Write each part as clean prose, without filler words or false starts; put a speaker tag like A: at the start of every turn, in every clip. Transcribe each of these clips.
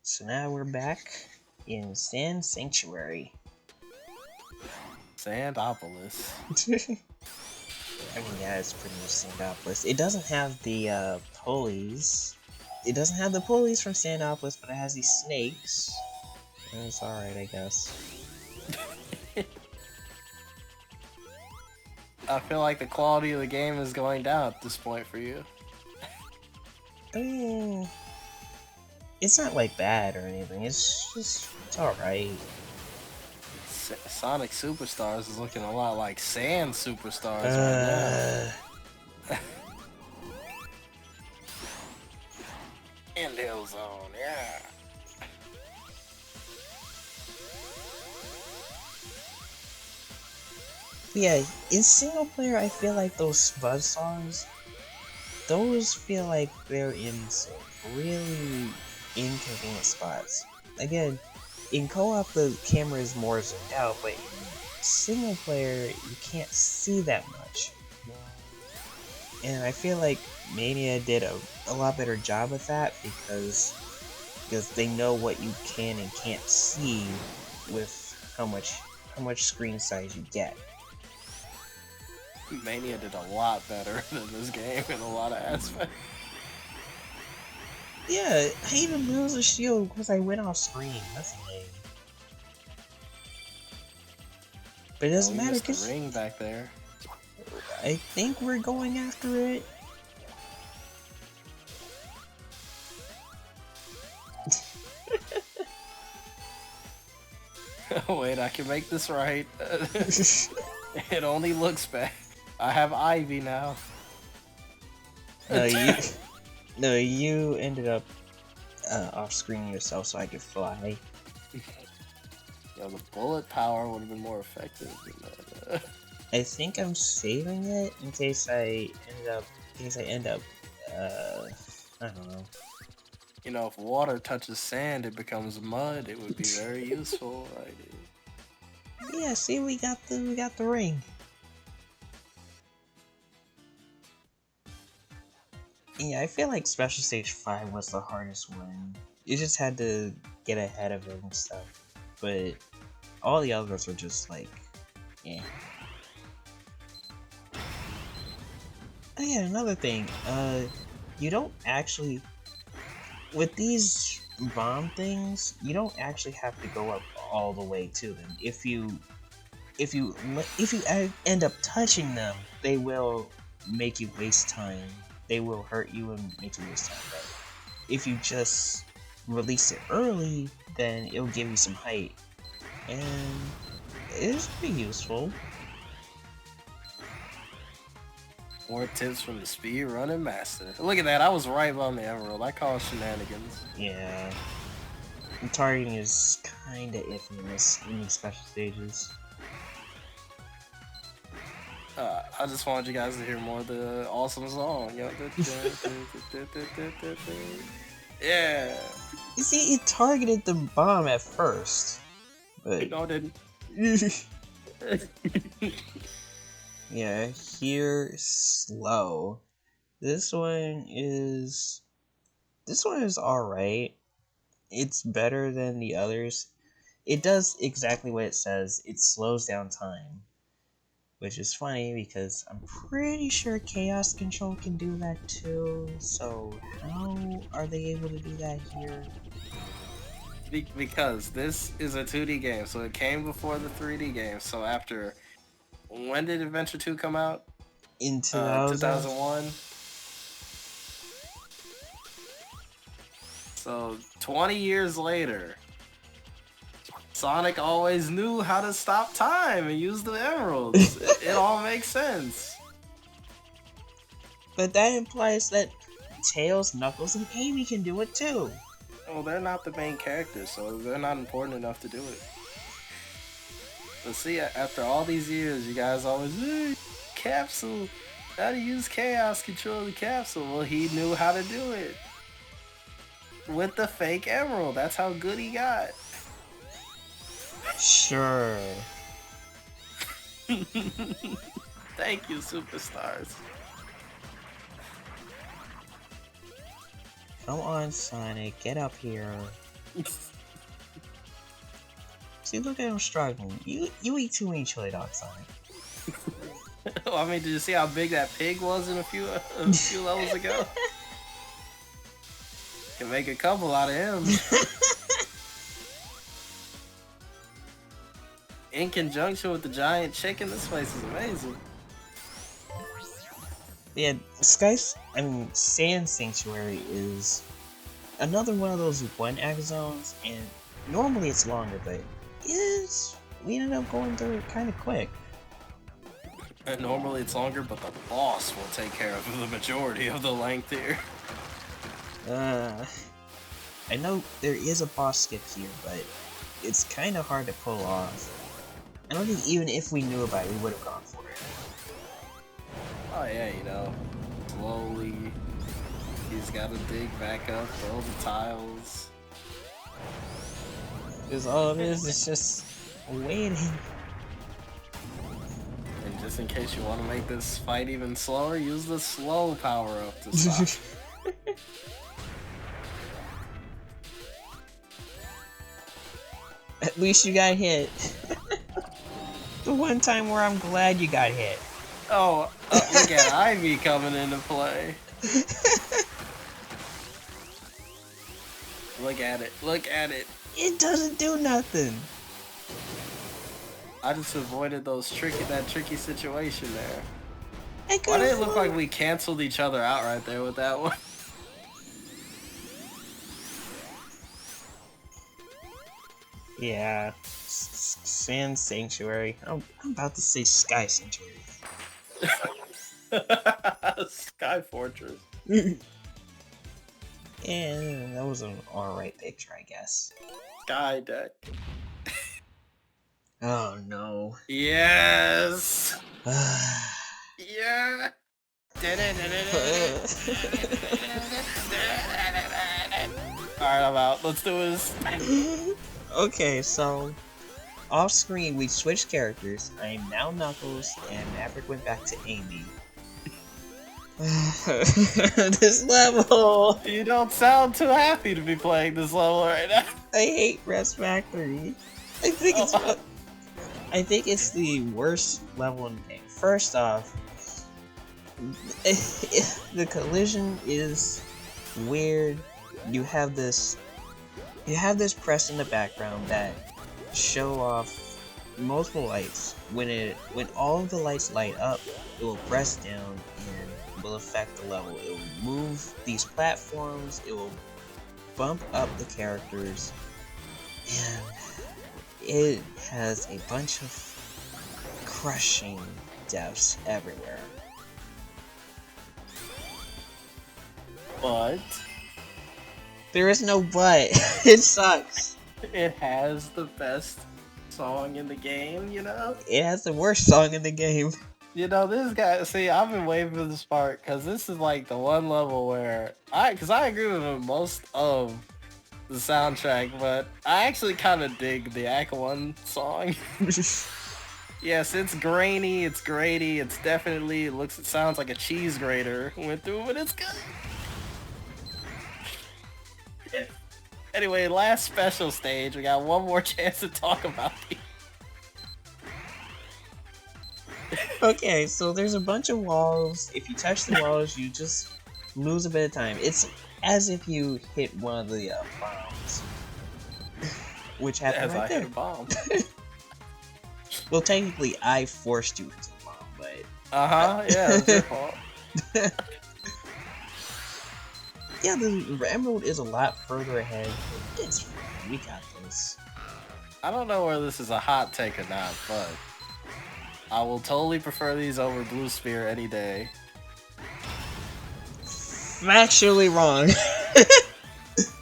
A: So now we're back in Sand Sanctuary.
B: Sandopolis.
A: I mean, yeah, it's pretty much Sandopolis. It doesn't have the pulleys. It doesn't have the pulleys from Sandopolis, but it has these snakes. And it's alright, I guess.
B: I feel like the quality of the game is going down at this point for you.
A: I mean, it's not like bad or anything. It's alright.
B: Sonic Superstars is looking a lot like Sand Superstars right now. Handhill Zone, yeah.
A: Yeah, in single player, I feel like those buzzsaws, those feel like they're in some really inconvenient spots. Again, in co-op the camera is more zoomed out, but in single player you can't see that much. And I feel like Mania did a lot better job with that because they know what you can and can't see with how much screen size you get.
B: Mania did a lot better than this game in a lot of aspects.
A: Yeah, I even lose a shield because I went off screen. That's lame. But it doesn't matter
B: because the ring back there.
A: I think we're going after it.
B: Wait, I can make this right. It only looks bad. I have Ivy now.
A: No, you ended up off screen yourself so I could fly.
B: Yo, the bullet power would have been more effective than that.
A: I think I'm saving it in case I end up, I don't know.
B: You know, if water touches sand, it becomes mud. It would be very useful, right?
A: Yeah, see, we got the ring. Yeah, I feel like Special Stage 5 was the hardest one. You just had to get ahead of it and stuff. But all the others were just like, yeah. Oh yeah, another thing. You don't actually, with these bomb things, you don't actually have to go up all the way to them. If you end up touching them, they will make you waste time. They will hurt you and make you waste time. But if you just release it early, then it'll give you some height, and it is pretty useful.
B: More tips from the speed running master. Look at that, I was right on the emerald. I call shenanigans.
A: Yeah. The targeting is kinda iffy in these special stages.
B: I just wanted you guys to hear more of the awesome song. Yeah.
A: You see, it targeted the bomb at first, but
B: No, it didn't.
A: yeah, here slow. This one is alright. It's better than the others. It does exactly what it says. It slows down time, which is funny because I'm pretty sure Chaos Control can do that too. So how are they able to do that here?
B: Because this is a 2D game, so it came before the 3D game. So after, when did Adventure 2 come out?
A: In 2001.
B: So 20 years later, Sonic always knew how to stop time and use the emeralds. It all makes sense.
A: But that implies that Tails, Knuckles, and Amy can do it too.
B: Well, they're not the main characters, so they're not important enough to do it. But see, after all these years, you guys always, hey, Capsule, how to use Chaos Control the Capsule. Well, he knew how to do it. With the fake emerald. That's how good he got.
A: Sure.
B: Thank you, Superstars.
A: Come on, Sonic, get up here. See, look at him struggling. You eat too many chili dogs, Sonic.
B: I mean, did you see how big that pig was in a few levels ago? Can make a couple out of him. In conjunction with the giant chicken, this place is amazing.
A: Yeah, Sand Sanctuary is another one of those one act zones, and normally it's longer, but we ended up going through it kind of quick.
B: And normally it's longer, but the boss will take care of the majority of the length here.
A: I know there is a boss skip here, but it's kind of hard to pull off. I don't think even if we knew about it, we would have gone for it.
B: Oh yeah, you know, slowly, he's got to dig back up, throw the tiles.
A: Because all it is just waiting.
B: And just in case you want to make this fight even slower, use the slow power-up to stop.
A: At least you got hit. The one time where I'm glad you got hit.
B: Oh, look at Ivy coming into play. Look at it, look at it.
A: It doesn't do nothing.
B: I just avoided that tricky situation there.
A: Why
B: Why did it look like we canceled each other out right there with that one?
A: Yeah, Sand Sanctuary. I'm about to say Sky Sanctuary.
B: Sky Fortress.
A: Yeah, that was an alright picture, I guess.
B: Sky Deck.
A: Oh no.
B: Yes! Yeah! Alright, I'm out. Let's do this.
A: Okay, so off screen we switched characters. I am now Knuckles, and Maverick went back to Amy. This level!
B: You don't sound too happy to be playing this level right now.
A: I hate Rest Factory. I think it's the worst level in the game. First off, the collision is weird. You have this press in the background that show off multiple lights. When all of the lights light up, it will press down and will affect the level. It will move these platforms, it will bump up the characters, and it has a bunch of crushing deaths everywhere.
B: But
A: There is no but. It sucks.
B: it has the best song in the game, you know?
A: It has the worst song in the game.
B: You know, this guy, see, I've been waiting for this part, because this is like the one level where, because I agree with most of the soundtrack, but I actually kind of dig the Act 1 song. Yes, it's grainy, it's grady, it sounds like a cheese grater went through, but it's good. Anyway, last special stage, we got one more chance to talk about these.
A: Okay, so there's a bunch of walls. If you touch the walls, you just lose a bit of time. It's as if you hit one of the bombs. Which happened right there.
B: Hit a bomb.
A: Well, technically, I forced you to the bomb, but...
B: Yeah, it's your fault.
A: Yeah, the Emerald is a lot further ahead. It's fine, we got this.
B: I don't know whether this is a hot take or not, but I will totally prefer these over Blue Sphere any day.
A: Factually wrong.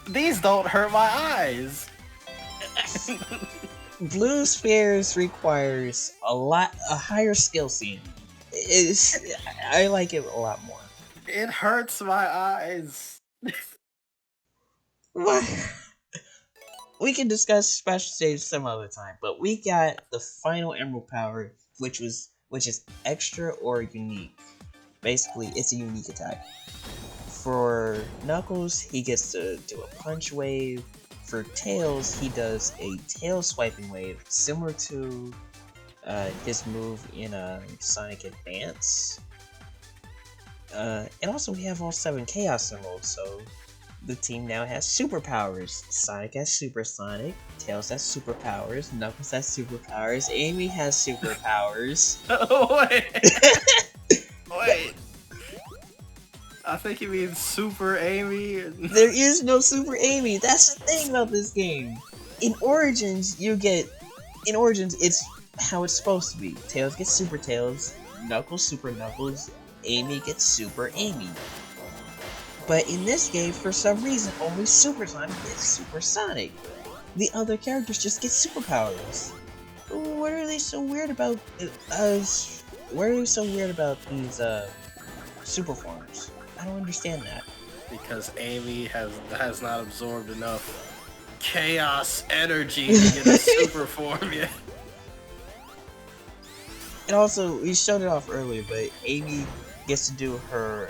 B: These don't hurt my eyes.
A: Blue Spheres requires a higher skill ceiling. I like it a lot more.
B: It hurts my eyes.
A: What? We can discuss special stage some other time, but we got the final Emerald Power, which is extra or unique. Basically, it's a unique attack. For Knuckles, he gets to do a punch wave. for Tails, he does a tail swiping wave similar to his move in Sonic Advance. And also we have all 7 Chaos Emeralds, so the team now has superpowers. Sonic has Supersonic, Tails has superpowers, Knuckles has superpowers, Amy has superpowers.
B: Wait. I think you mean Super Amy.
A: There is no Super Amy. That's the thing about this game. In Origins, it's how it's supposed to be. Tails gets Super Tails, Knuckles Super Knuckles, Amy gets Super Amy. But in this game, for some reason, only Super Sonic gets Super Sonic. The other characters just get superpowers. What are they so weird about? What are they so weird about these super forms? I don't understand that.
B: Because Amy has not absorbed enough chaos energy to get a super form yet.
A: And also, we showed it off earlier, but Amy gets to do her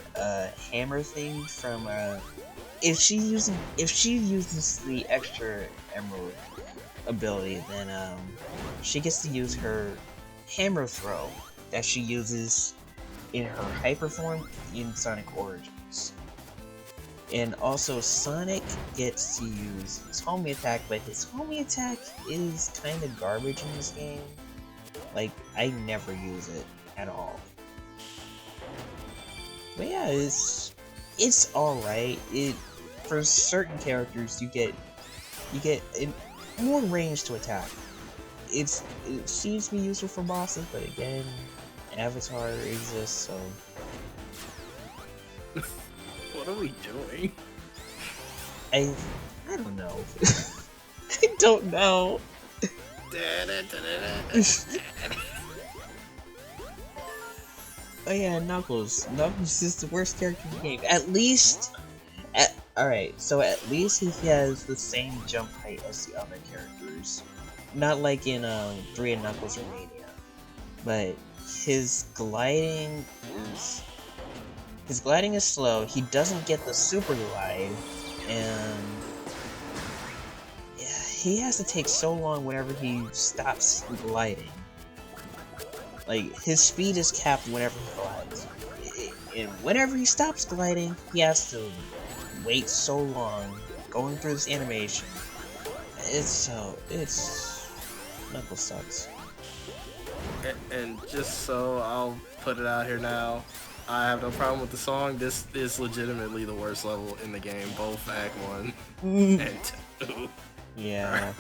A: hammer thing from if she uses the extra emerald ability, then she gets to use her hammer throw that she uses in her hyper form in Sonic Origins. And also Sonic gets to use his homing attack, but his homing attack is kind of garbage in this game. Like, I never use it at all. But yeah, it's alright. For certain characters you get more range to attack. It seems to be useful for bosses, but again, Avatar exists, so
B: What are we doing?
A: I don't know. I don't know. Oh yeah, Knuckles. Knuckles is the worst character in the game. Alright, so at least he has the same jump height as the other characters. Not like in 3 and Knuckles or Mania. But his gliding is slow. He doesn't get the super glide, and yeah, he has to take so long whenever he stops gliding. Like, his speed is capped whenever he glides. And whenever he stops gliding, he has to wait so long going through this animation. Knuckles sucks.
B: And just so I'll put it out here now, I have no problem with the song. This is legitimately the worst level in the game, both Act 1 and 2.
A: Yeah.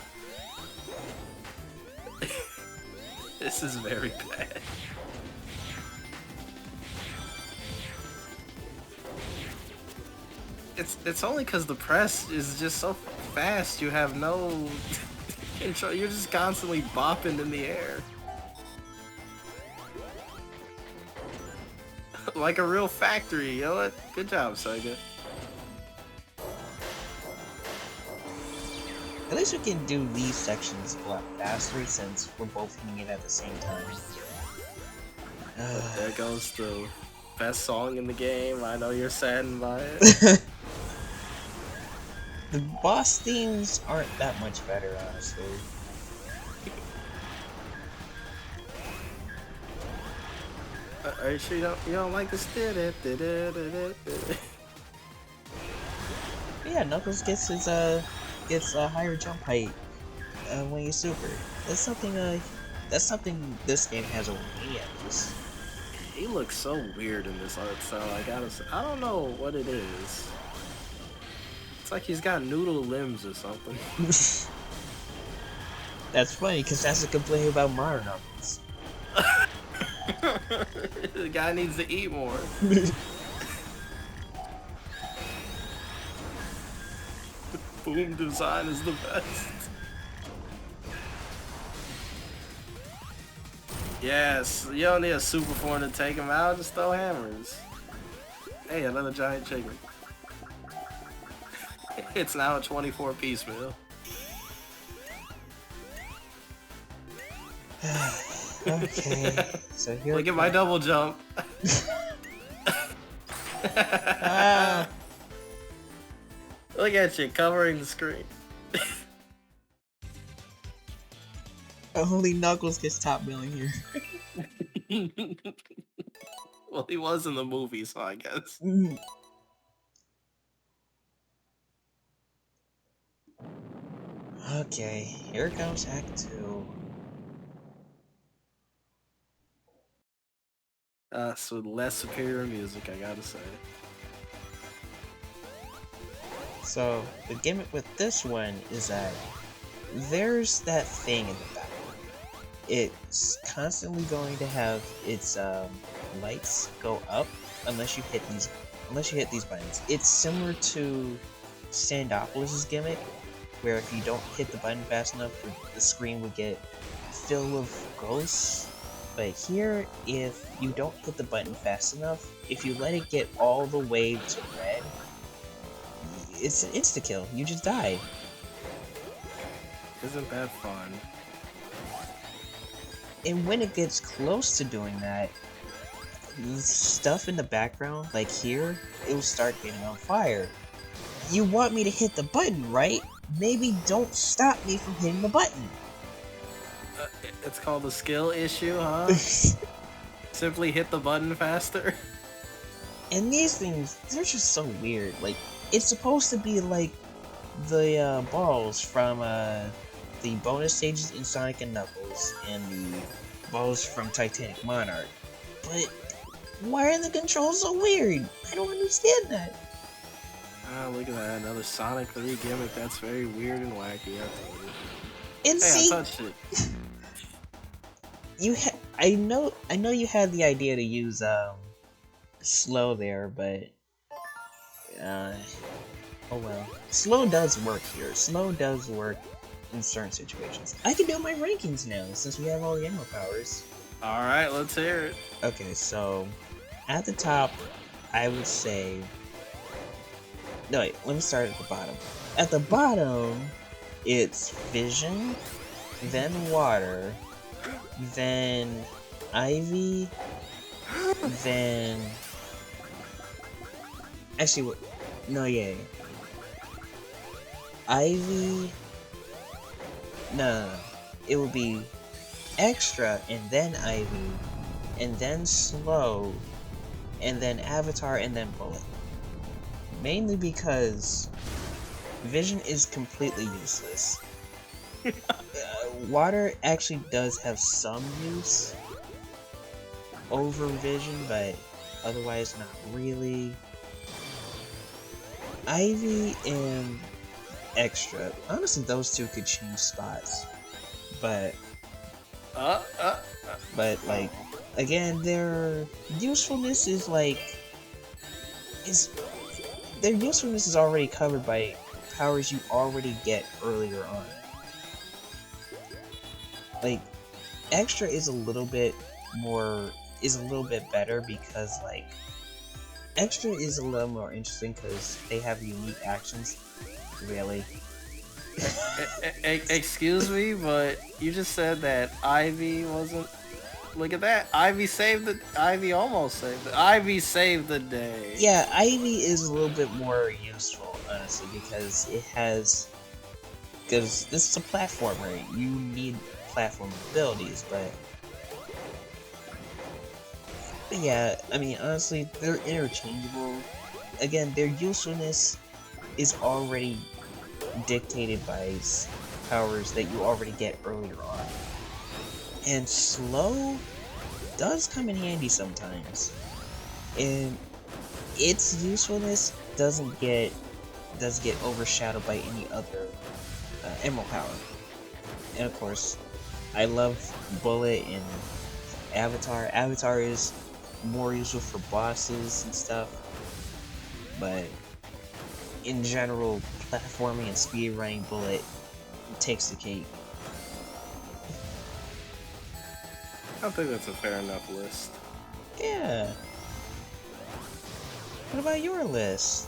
B: This is very bad. It's only because the press is just so fast. You have no control. You're just constantly bopping in the air. Like a real factory, you know what? Good job, Sega.
A: At least we can do these sections a lot faster since we're both hitting it at the same time.
B: There goes the best song in the game. I know you're saddened by it.
A: The boss themes aren't that much better, honestly.
B: Are you sure you don't like this?
A: Yeah, Knuckles gets a higher jump height when he's super. That's something this game has over me at least.
B: He looks so weird in this art style. I don't know what it is. It's like he's got noodle limbs or something.
A: That's funny, because that's a complaint about Mario Knuckles.
B: The guy needs to eat more. Boom design is the best. Yes, you don't need a super form to take him out, just throw hammers. Hey, another giant chicken. It's now a 24-piece meal.
A: Okay, so here.
B: Look at my double jump.
A: Ah.
B: Look at you covering the screen.
A: Only Knuckles gets top billing here.
B: Well, he was in the movie, so I guess.
A: Okay, here comes Act 2.
B: So less superior music, I gotta say.
A: So, the gimmick with this one is that there's that thing in the back. It's constantly going to have its lights go up unless you hit these buttons. It's similar to Standopolis' gimmick, where if you don't hit the button fast enough, the screen would get filled with ghosts. But here, if you don't hit the button fast enough, if you let it get all the way to red, it's an insta-kill. You just die.
B: Isn't that fun?
A: And when it gets close to doing that, stuff in the background, like here, it will start getting on fire. You want me to hit the button, right? Maybe don't stop me from hitting the button.
B: It's called a skill issue, huh? Simply hit the button faster.
A: And these things, they're just so weird. Like, it's supposed to be like the balls from the bonus stages in Sonic and Knuckles and the balls from Titanic Monarch. But why are the controls so weird? I don't understand that.
B: Ah, look at that. Another Sonic 3 gimmick. That's very weird and wacky.
A: And
B: Hey,
A: see,
B: I touched it.
A: I know you had the idea to use slow there, but oh well. Slow does work here. Slow does work in certain situations. I can do my rankings now since we have all the ammo powers.
B: Alright, let's hear it.
A: Okay, so at the top, I would say. No, wait, let me start at the bottom. At the bottom, it's Vision, then Water, then Ivy, then. Actually, what? No, yeah. Ivy. No. It would be Extra, and then Ivy, and then Slow, and then Avatar, and then Bullet. Mainly because Vision is completely useless. Water actually does have some use over Vision, but otherwise not really. Ivy and Extra. Honestly, those two could change spots. But like, again, their usefulness is their usefulness is already covered by powers you already get earlier on. Like, Extra is a little bit better because, like, Extra is a little more interesting because they have unique actions. Really?
B: Excuse me, but you just said that Ivy wasn't. Look at that. Ivy almost saved it. Ivy saved the day.
A: Yeah, Ivy is a little bit more useful, honestly, because this is a platformer. You need platform abilities, but yeah, I mean, honestly, they're interchangeable. Again, their usefulness is already dictated by powers that you already get earlier on. And Slow does come in handy sometimes. And its usefulness doesn't get overshadowed by any other emerald power. And of course, I love Bullet and Avatar. Avatar is more useful for bosses and stuff, but in general, platforming and speedrunning, Bullet takes the cake.
B: I think that's a fair enough list.
A: Yeah. What about your list?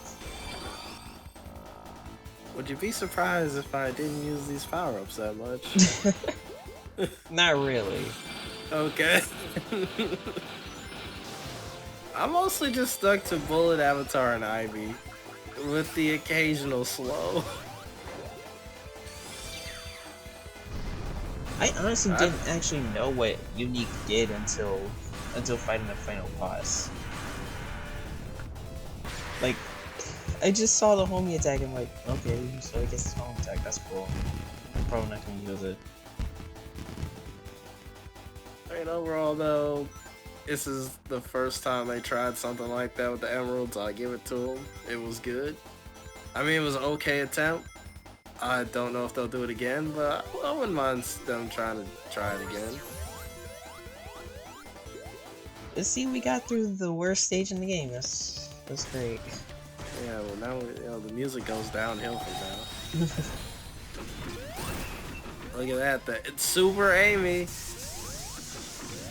B: Would you be surprised if I didn't use these power-ups that much?
A: Not really.
B: Okay. I'm mostly just stuck to Bullet, Avatar, and Ivy, with the occasional Slow.
A: I honestly didn't actually know what Unique did until fighting the final boss. Like, I just saw the homie attack and like, okay, so I guess it's home attack, that's cool. I'm probably not gonna use it.
B: I mean, overall though, this is the first time they tried something like that with the emeralds. I'll give it to them. It was good. I mean, it was an okay attempt. I don't know if they'll do it again, but I wouldn't mind them trying to try it again.
A: Let's see, we got through the worst stage in the game. That's great.
B: Yeah, well now the music goes downhill from now. Look at that, it's Super Amy.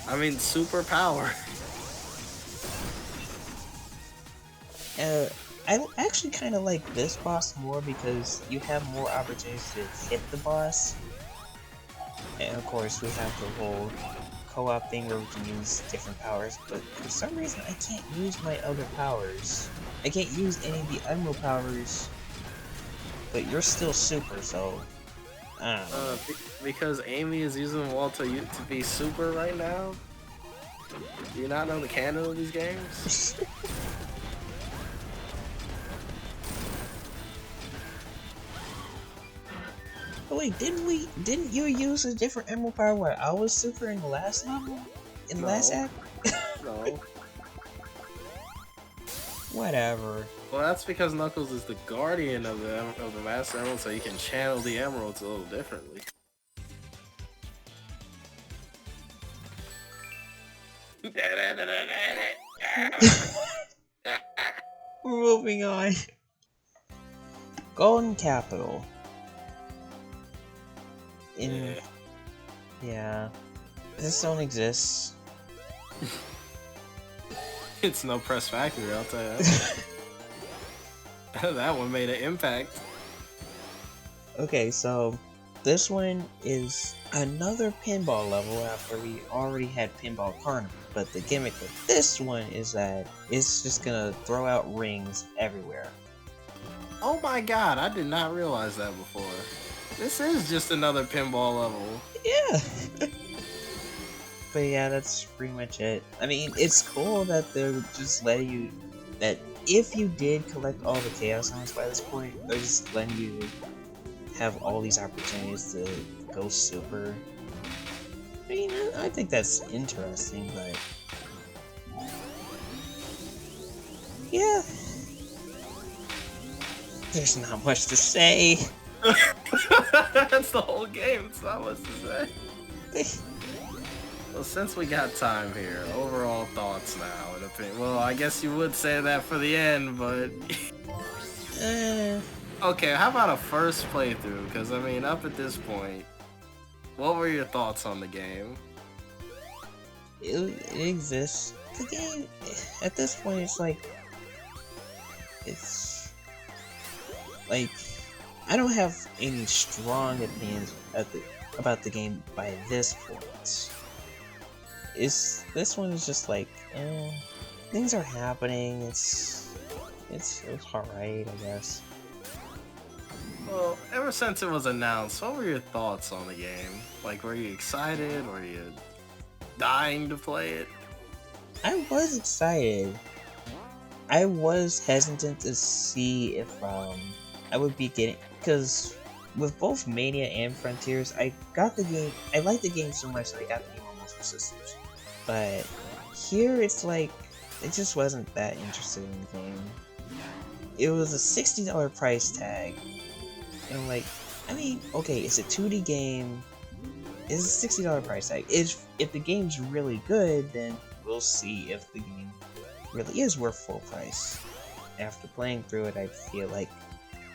B: I mean, super power.
A: I actually kind of like this boss more because you have more opportunities to hit the boss. And of course, we have the whole co-op thing where we can use different powers, but for some reason I can't use my other powers. I can't use any of the emerald powers, but you're still super, so I don't know.
B: Because Amy is using Walter to be super right now? Do you not know the canon of these games?
A: Oh wait, didn't you use a different emerald power while I was super in the last level? In the last act?
B: No.
A: Whatever.
B: Well, that's because Knuckles is the guardian of the Master Emerald, so you can channel the emeralds a little differently.
A: Moving on. Golden Capital. Yeah. This don't exist.
B: It's no press factory, I'll tell you. That one made an impact.
A: Okay, so this one is another pinball level after we already had Pinball Carnival. But the gimmick with this one is that it's just gonna throw out rings everywhere.
B: Oh my god, I did not realize that before. This is just another pinball level.
A: Yeah. But yeah, that's pretty much it. I mean, it's cool that they're just letting you... that if you did collect all the Chaos Stones by this point, they're just letting you have all these opportunities to go super. I mean, I think that's interesting, but... yeah. There's not much to say.
B: That's the whole game, it's not much to say. Well, since we got time here, overall thoughts now, and opinion. Well, I guess you would say that for the end, but... Okay, how about a first playthrough? Because, I mean, up at this point, what were your thoughts on the game?
A: It exists. The game, at this point, it's like... I don't have any strong opinions about the game by this point. This one is just like, things are happening. It's alright, I guess.
B: Well, ever since it was announced, what were your thoughts on the game? Like, were you excited? Were you dying to play it?
A: I was excited. I was hesitant to see if I would be getting, because with both Mania and Frontiers, I got the game. I liked the game so much that I got the game on multiple systems. But here, it's like it just wasn't that interested in the game. It was a $60 price tag, and I'm like, I mean, okay, it's a 2D game. It's a $60 price tag. If the game's really good, then we'll see if the game really is worth full price. After playing through it, I feel like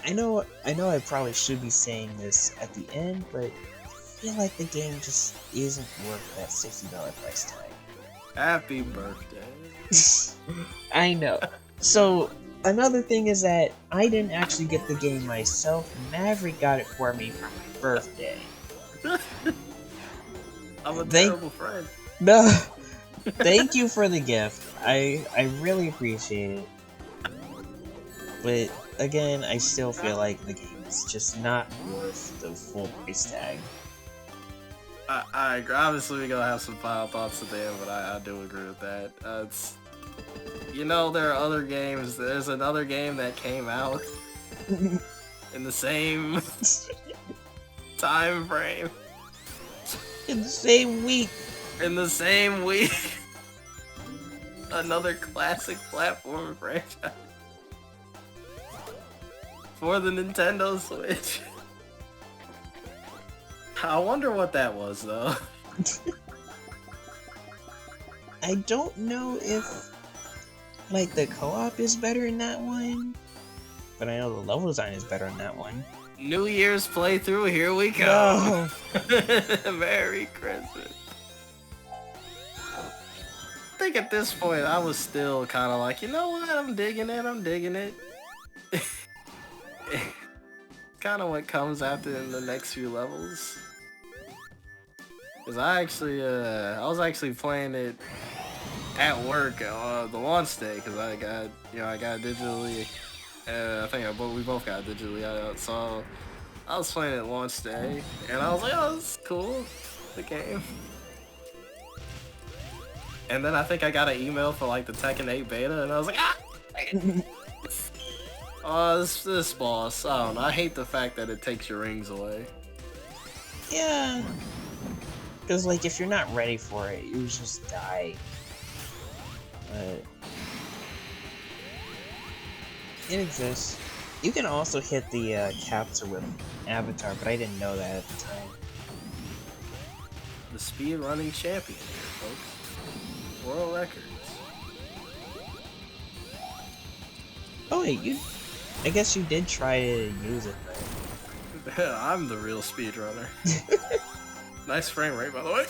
A: I know I probably should be saying this at the end, but I feel like the game just isn't worth that $60 price tag.
B: Happy birthday.
A: I know. So another thing is that I didn't actually get the game myself. Maverick got it for me for my birthday.
B: I'm a terrible friend.
A: No. Thank you for the gift. I really appreciate it. But again, I still feel like the game is just not worth the full price tag.
B: I agree. Obviously, we're gonna have some final thoughts at the end, but I do agree with that. It's there are other games. There's another game that came out in the same time frame.
A: In the same week.
B: In the same week. Another classic platform franchise. For the Nintendo Switch. I wonder what that was, though.
A: I don't know if, like, the co-op is better in that one, but I know the level design is better in that one.
B: New Year's playthrough, here we go!
A: No.
B: Merry Christmas. I think at this point, I was still kind of like, you know what, I'm digging it. Kind of what comes after in the next few levels. Cause I was actually playing it at work the launch day, cause I got digitally. I think we both got digitally out, so I was playing it launch day, and I was like, oh, this is cool, the game. And then I think I got an email for like the Tekken 8 beta, and I was like, ah! Oh, this boss, I don't know, I hate the fact that it takes your rings away.
A: Yeah. Because, like, if you're not ready for it, you just die. But it exists. You can also hit the capture with Avatar, but I didn't know that at the time.
B: The speedrunning champion here, folks. World records.
A: Oh wait, I guess you did try to use it, though.
B: I'm the real speedrunner. Nice frame rate, by the way.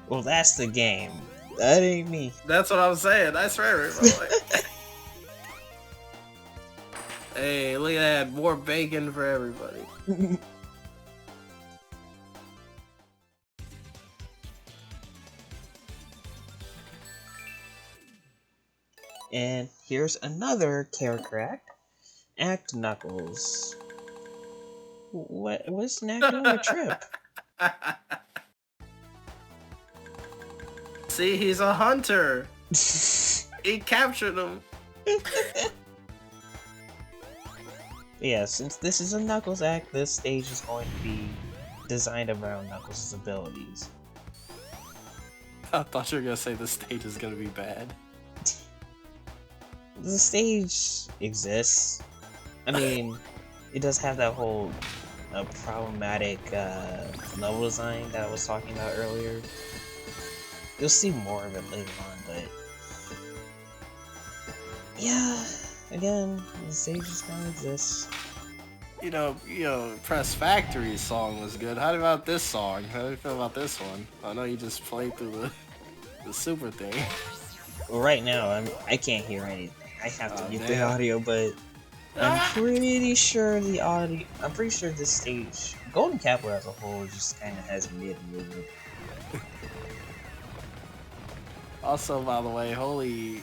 A: Well, that's the game. That ain't me.
B: That's what I'm saying. Nice frame rate, by the way. Hey, look at that. More bacon for everybody.
A: And here's another character act. Knuckles. What's Knack doing a trip?
B: See, he's a hunter. He captured him.
A: Yeah, since this is a Knuckles act, this stage is going to be designed around Knuckles' abilities.
B: I thought you were gonna say the stage is gonna be bad.
A: The stage exists. I mean, it does have that whole problematic level design that I was talking about earlier. You'll see more of it later on, but yeah, again, the stage is gonna exist.
B: You know, Press Factory's song was good. How about this song? How do you feel about this one? I know you just played through the super thing.
A: Well, right now, I can't hear anything. I have to mute the
B: damn.
A: audio, but I'm pretty sure the audio. I'm pretty sure this stage, Golden Capital as a whole, just kind of has mid movement.
B: Also, by the way, holy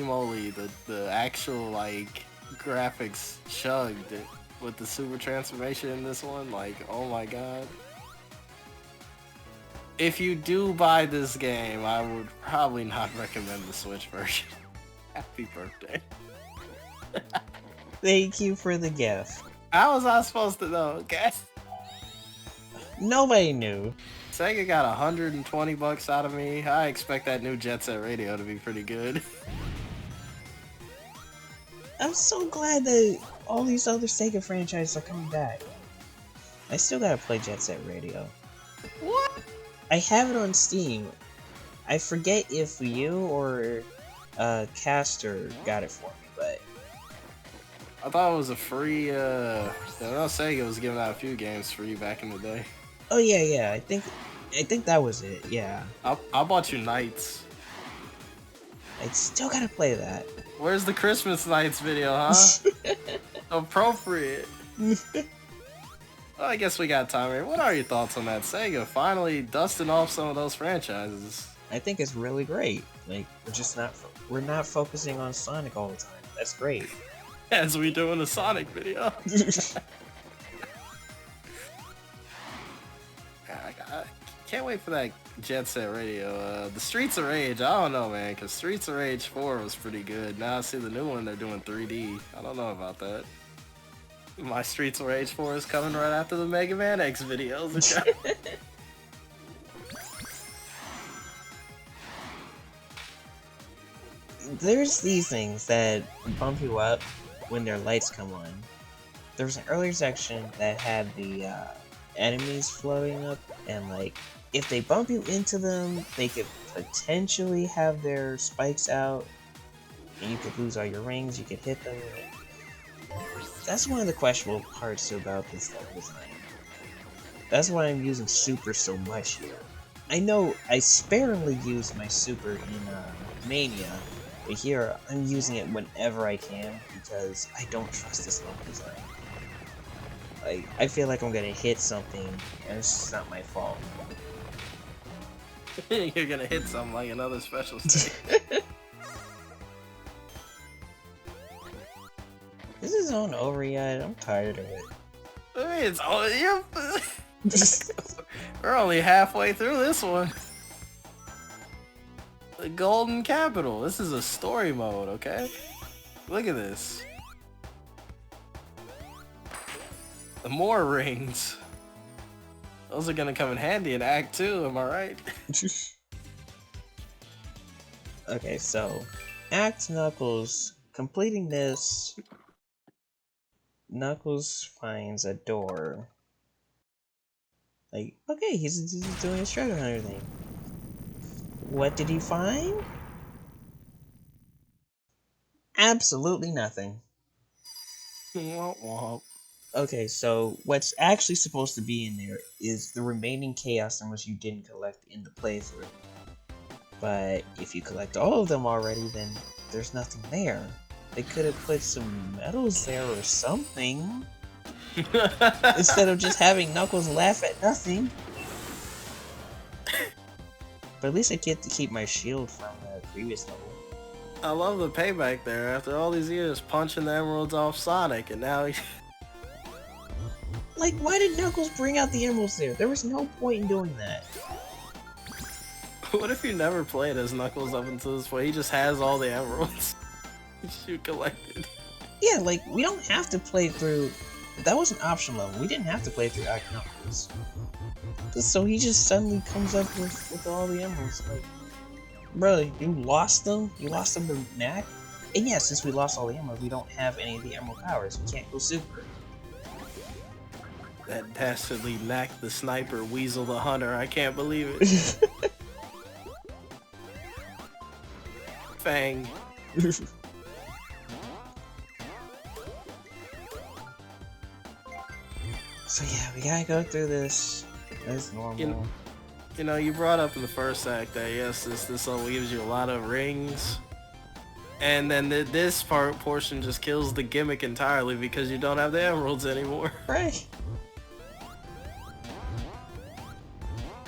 B: moly, the actual like graphics chugged with the super transformation in this one. Like, oh my god. If you do buy this game, I would probably not recommend the Switch version. Happy birthday.
A: Thank you for the gift.
B: How was I supposed to know, okay?
A: Nobody knew.
B: Sega got 120 bucks out of me. I expect that new Jet Set Radio to be pretty good.
A: I'm so glad that all these other Sega franchises are coming back. I still gotta play Jet Set Radio.
B: What?
A: I have it on Steam. I forget if you or Caster got it for me, but
B: I thought it was a free, I know Sega was giving out a few games free back in the day.
A: oh yeah, I think that was it, yeah.
B: I bought you Nights.
A: I still gotta play that.
B: Where's the Christmas Nights video, huh? Appropriate. Well, I guess we got time here. What are your thoughts on that? Sega finally dusting off some of those franchises.
A: I think it's really great. Like, we're not focusing on Sonic all the time. That's great.
B: As we do in the Sonic video. can't wait for that Jet Set Radio. The Streets of Rage, I don't know, man, because Streets of Rage 4 was pretty good. Now I see the new one, they're doing 3D. I don't know about that. My Streets of Rage 4 is coming right after the Mega Man X videos.
A: There's these things that bump you up when their lights come on. There was an earlier section that had the enemies floating up, and like, if they bump you into them, they could potentially have their spikes out, and you could lose all your rings, you could hit them. That's one of the questionable parts about this level design. That's why I'm using super so much here. I know I sparingly use my super in Mania, but here I'm using it whenever I can because I don't trust this level design. Like, I feel like I'm gonna hit something and it's just not my fault.
B: You're gonna hit something like another special state.
A: This isn't over yet. I'm tired of it.
B: I mean, it's all you. We're only halfway through this one. The Golden Capital. This is a story mode, okay? Look at this. The more rings. Those are gonna come in handy in Act 2, am I right?
A: Okay, so Act Knuckles, completing this, Knuckles finds a door. Like, okay, he's doing his treasure hunter thing. What did he find? Absolutely nothing.
B: Womp womp.
A: Okay, so what's actually supposed to be in there is the remaining Chaos Emeralds you didn't collect in the playthrough. But if you collect all of them already, then there's nothing there. They could have put some medals there or something. Instead of just having Knuckles laugh at nothing. But at least I get to keep my shield from the previous level.
B: I love the payback there. After all these years punching the emeralds off Sonic, and now he...
A: Like, why did Knuckles bring out the emeralds there? There was no point in doing that.
B: What if you never played as Knuckles up until this point? He just has all the emeralds you collected.
A: Yeah, like, we don't have to play through... That was an option level. We didn't have to play through Act Knuckles. So he just suddenly comes up with all the emeralds. Like, bro, you lost them? You lost them to Knack? And yeah, since we lost all the emeralds, we don't have any of the emerald powers. We can't go super.
B: That dastardly Knack the Sniper, Weasel the Hunter, I can't believe it. Fang.
A: So yeah, we gotta go through this as normal.
B: You know, you brought up in the first act that yes, this level gives you a lot of rings. And then this portion just kills the gimmick entirely because you don't have the emeralds anymore.
A: Right.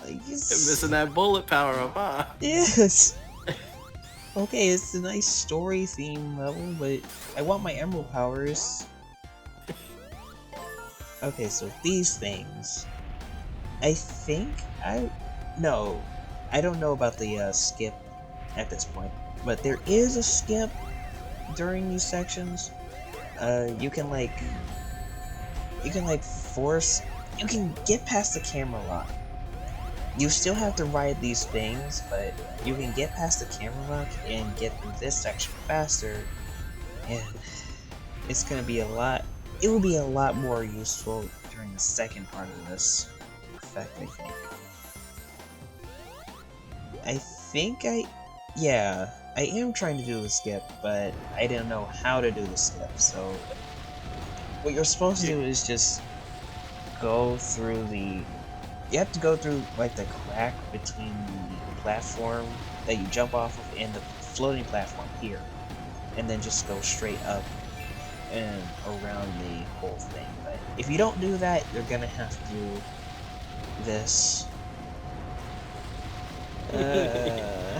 A: Like,
B: You're missing that bullet power up, huh?
A: Yes. Okay, it's a nice story theme level, but I want my emerald powers. Okay, so these things. I think no, I don't know about the skip at this point, but there is a skip during these sections. You can get past the camera lock. You still have to ride these things, but you can get past the camera lock and get through this section faster, and it's gonna be it will be a lot more useful during the second part of this effect, I think. I am trying to do the skip, but I didn't know how to do the skip, so what you're supposed to do is just go through you have to go through like the crack between the platform that you jump off of and the floating platform here, and then just go straight up and around the whole thing. But if you don't do that, you're gonna have to do this.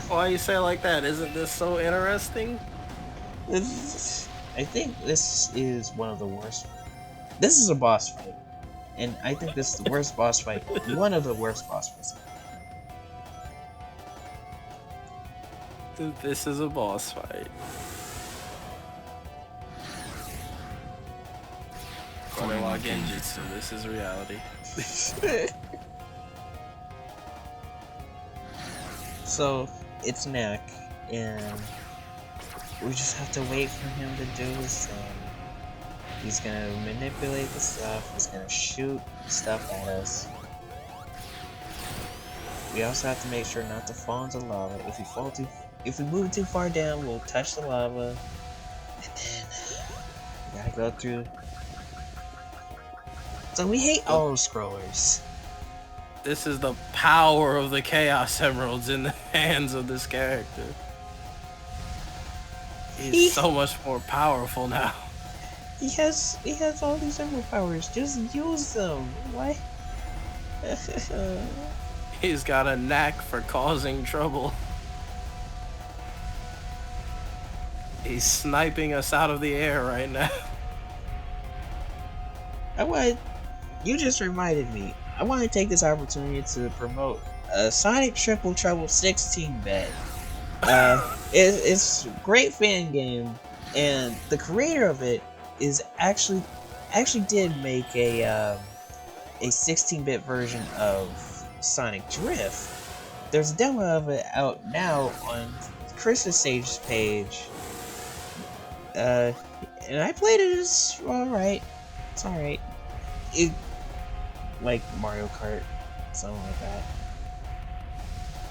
B: Why you say it like that? Isn't this so interesting?
A: I think this is one of the worst. This is a boss fight, and I think this is the worst boss fight. One of the worst boss fights.
B: This is a boss fight. Korewa Genjutsu, this is reality.
A: So it's Neck, and we just have to wait for him to do his thing. He's gonna manipulate the stuff. He's gonna shoot stuff at us. We also have to make sure not to fall into lava. If we move too far down, we'll touch the lava, and then we gotta go through. So we hate auto scrollers.
B: This is the power of the Chaos Emeralds in the hands of this character. He's so much more powerful now.
A: He has all these emerald powers. Just use them. Why?
B: He's got a knack for causing trouble. He's sniping us out of the air right now.
A: You just reminded me. I want to take this opportunity to promote Sonic Triple Trouble 16-bit. It's a great fan game, and the creator of it is actually did make a 16-bit version of Sonic Drift. There's a demo of it out now on Chris's Sage's page. And I played it. It's alright. It's alright. It like Mario Kart, something like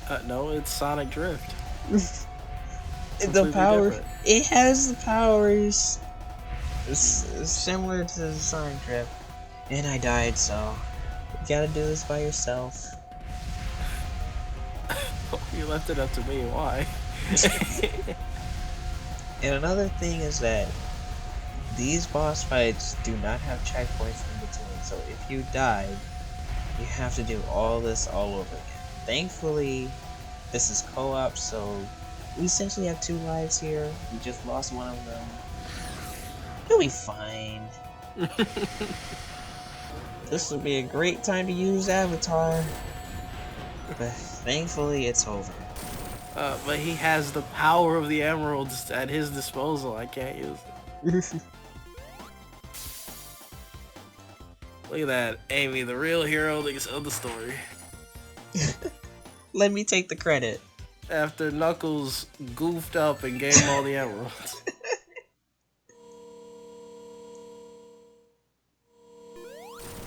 A: that.
B: No, it's Sonic Drift.
A: The power. Different. It has the powers similar to Sonic Drift, and I died. So you gotta do this by yourself.
B: You left it up to me. Why?
A: And another thing is that these boss fights do not have checkpoints in between, so if you die, you have to do all this all over again. Thankfully, this is co-op, so we essentially have 2 lives here. We just lost one of them. You'll be fine. This would be a great time to use Avatar, but thankfully it's over.
B: But he has the power of the emeralds at his disposal. I can't use it. Look at that, Amy, the real hero of the story.
A: Let me take the credit.
B: After Knuckles goofed up and gave him all the emeralds.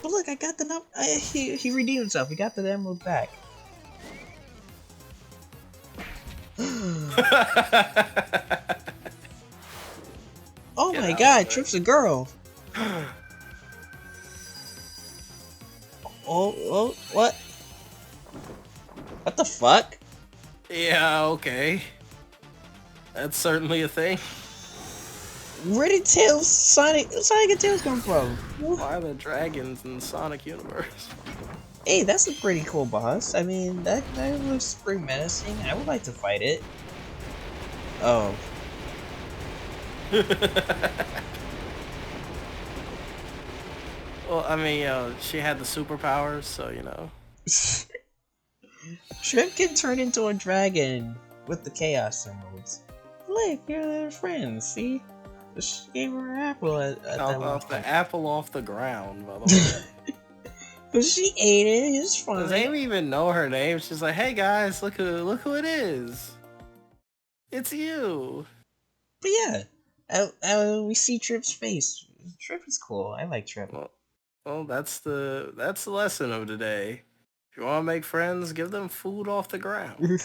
A: But look, I got the he redeemed himself. We got the emerald back. Oh my god, Trip's a girl. Oh, what? What the fuck?
B: Yeah, okay. That's certainly a thing.
A: Where did Sonic and Tails come from?
B: Why are the dragons in the Sonic universe?
A: Hey, that's a pretty cool boss. I mean, that looks pretty menacing. I would like to fight it. Oh.
B: Well, I mean, she had the superpowers, so, you know.
A: Trip can turn into a dragon with the Chaos Emeralds. Look, you're friends, see? She gave her an apple at
B: the apple off the ground, by the way.
A: But she ate it, it's fine.
B: Does Amy even know her name? She's like, hey guys, look who it is. It's you.
A: But yeah, we see Trip's face. Trip is cool. I like Trip.
B: Well, that's the lesson of today. If you want to make friends, give them food off the ground.